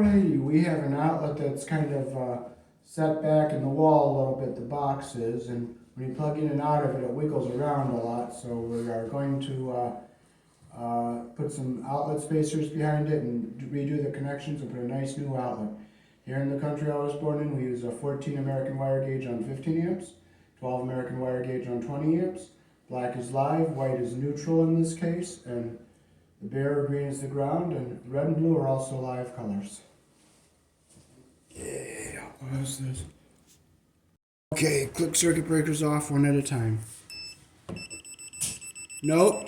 480, we have an outlet that's kind of set back in the wall a little bit, the box is, and when you plug in and out of it, it wiggles around a lot, so we are going to put some outlet spacers behind it and redo the connections and put a nice new outlet. Here in the country I was born in, we use a 14 American wire gauge on 15 amps, 12 American wire gauge on 20 amps. Black is live, white is neutral in this case, and the bare green is the ground, and red and blue are also live colors. Yeah, what is this? Okay, click circuit breakers off one at a time. Nope.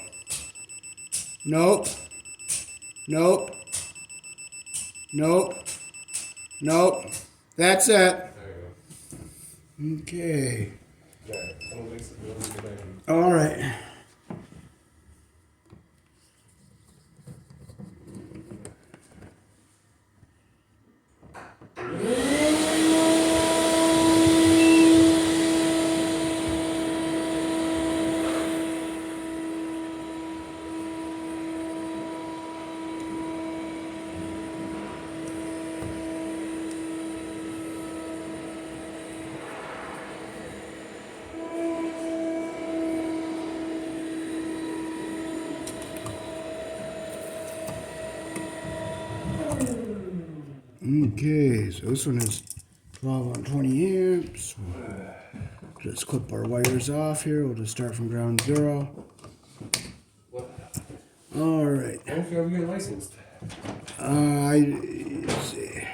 Nope. Nope. Nope. Nope. That's it. There you go. Okay. Yeah, I don't think so. All right. Okay, so this one is 12 on 20 amps. We'll just clip our wires off here. We'll just start from ground zero. What? All right. I don't feel like you're licensed. Let's see.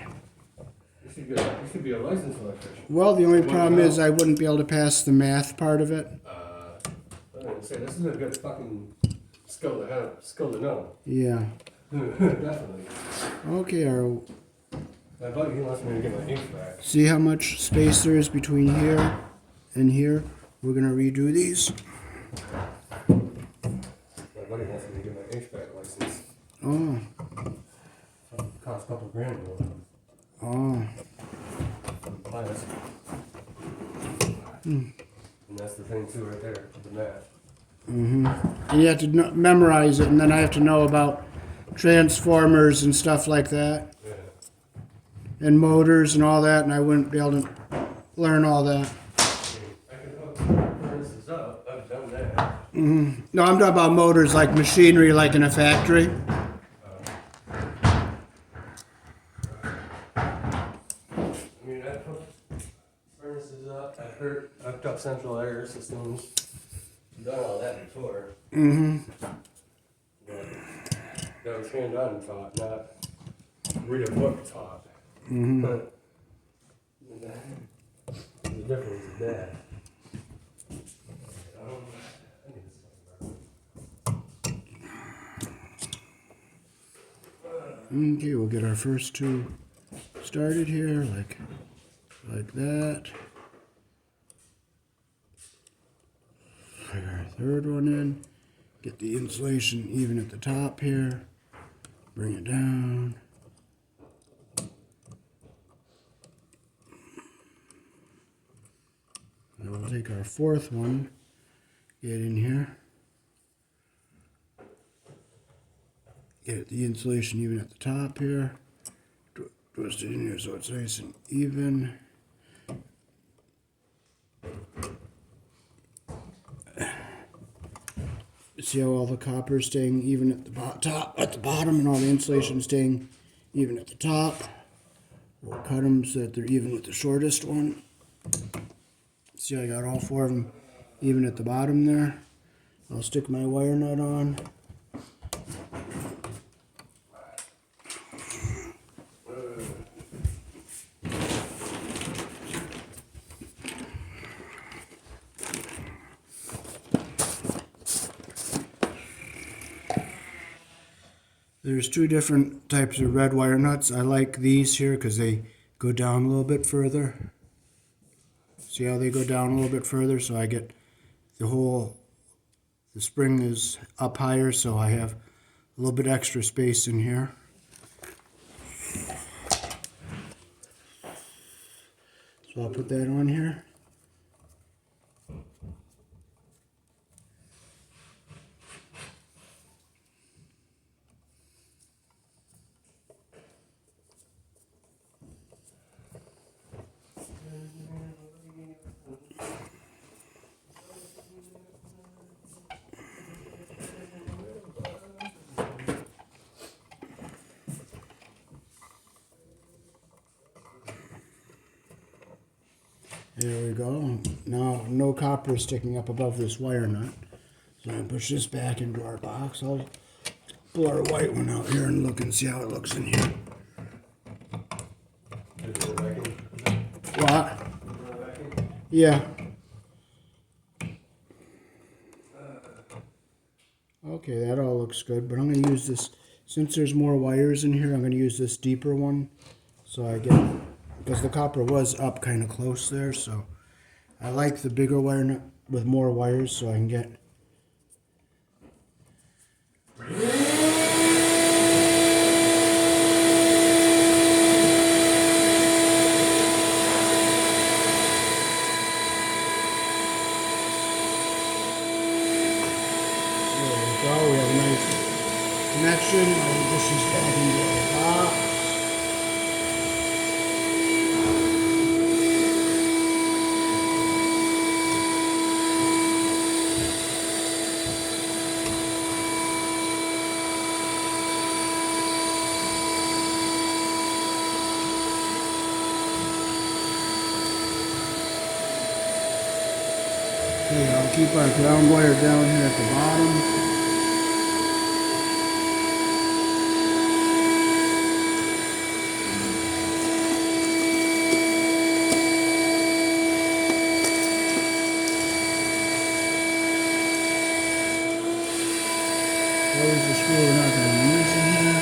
You should be a licensed electrician. Well, the only problem is I wouldn't be able to pass the math part of it. I was gonna say, this is a good fucking skill to know. Yeah. Definitely. Okay, My buddy, he wants me to get my ink back. see how much space there is between here and here? We're going to redo these. My buddy wants me to get my HVAC license. Oh. It costs a couple grand more. Oh. Class. And that's the thing too right there, the math. And you have to memorize it, and then I have to know about transformers and stuff like that, Yeah. and motors and all that, and I wouldn't be able to learn all that. I can hook furnaces up, I've done that. No, I'm talking about motors like machinery, like in a factory. I mean, I've hooked furnaces up, I've hooked up central air systems. I've done all that before. But that was hand-on taught, not read a book taught. But the difference is that. I need this. Okay, we'll get our first two started here, like that. Put our third one in. Get the insulation even at the top here. Bring it down. Now we'll take our fourth one, get in here. Get the insulation even at the top here. Twist it in here so it's nice and even. See how all the copper is staying even at the at the bottom, and all the insulation staying even at the top. We'll cut them so that they're even with the shortest one. See, I got all four of them even at the bottom there. I'll stick my wire nut on. There's two different types of red wire nuts. I like these here because they go down a little bit further. See how they go down a little bit further? So I get the spring is up higher, so I have a little bit extra space in here. So I'll put that on here. There we go. Now no copper is sticking up above this wire nut. So I'm going to push this back into our box. I'll pull our white one out here and look and see how it looks in here. What? Yeah. Okay, that all looks good, but I'm going to use this, since there's more wires in here, I'm going to use this deeper one. So I get, because the copper was up kind of close there, so I like the bigger wire nut with more wires so I can get. We have a nice connection. I'll push this back into our box. Okay, I'll keep our ground wire down here at the bottom. There's the screw we're not going to use in here.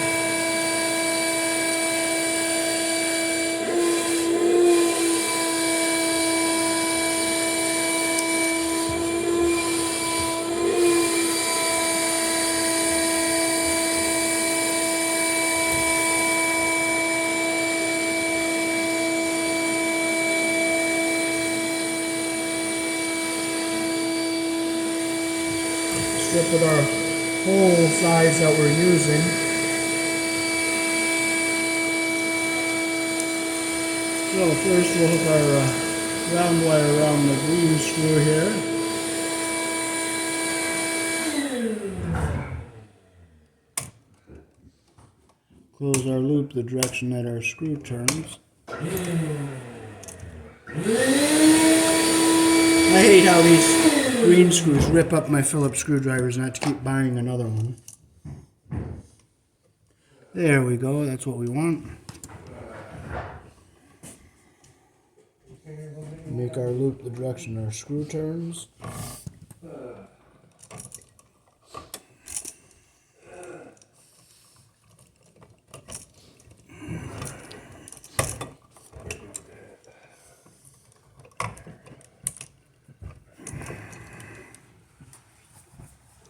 Strip with our hole size that we're using. So first we'll hook our ground wire around the green screw here. Close our loop the direction that our screw turns. I hate how these green screws rip up my Phillips screwdrivers and I have to keep buying another one. There we go, that's what we want. Make our loop the direction our screw turns.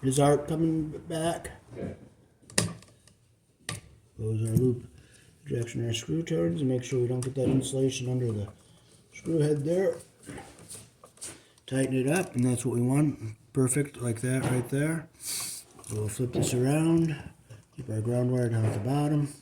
Is Art coming back? Okay. Close our loop direction our screw turns and make sure we don't get that insulation under the screw head there. Tighten it up and that's what we want. Perfect, like that right there. We'll flip this around. Keep our ground wire down at the bottom.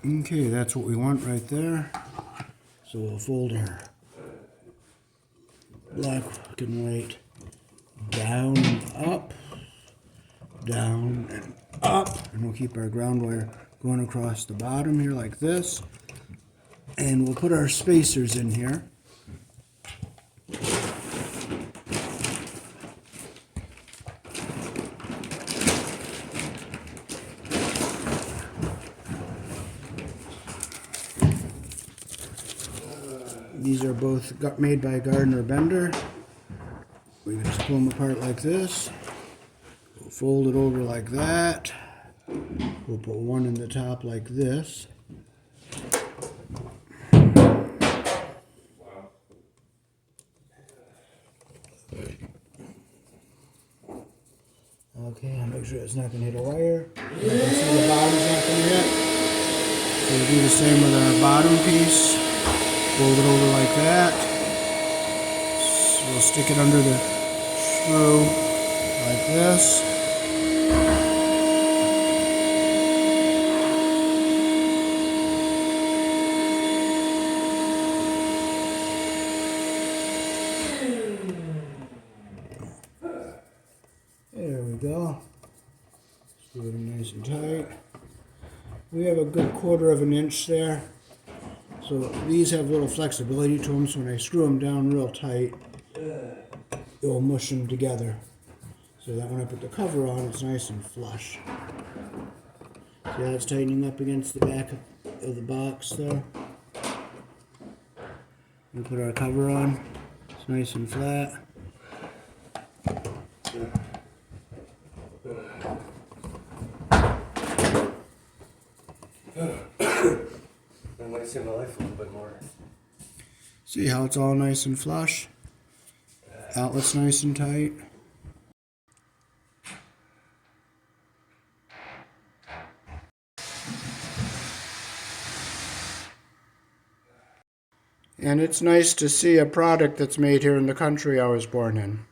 Okay, that's what we want right there. So we'll fold our black and white down and up, down and up. And we'll keep our ground wire going across the bottom here like this. And we'll put our spacers in here. These are both made by Gardner Bender. We can just pull them apart like this. We'll fold it over like that. We'll put one in the top like this. Okay, I'll make sure it's not going to hit a wire. You can see the bottom's not going to hit. So we'll do the same with our bottom piece. Fold it over like that. So we'll stick it under the screw like this. go. Screw it in nice and tight. We have a good 1/4 of an inch there. So these have a little flexibility to them, so when I screw them down real tight, it will mush them together. So that when I put the cover on, it's nice and flush. See how it's tightening up against the back of the box there? We put our cover on, it's nice and flat. That might save my life a little bit more. See how it's all nice and flush? Outlet's nice and tight. And it's nice to see a product that's made here in the country I was born in.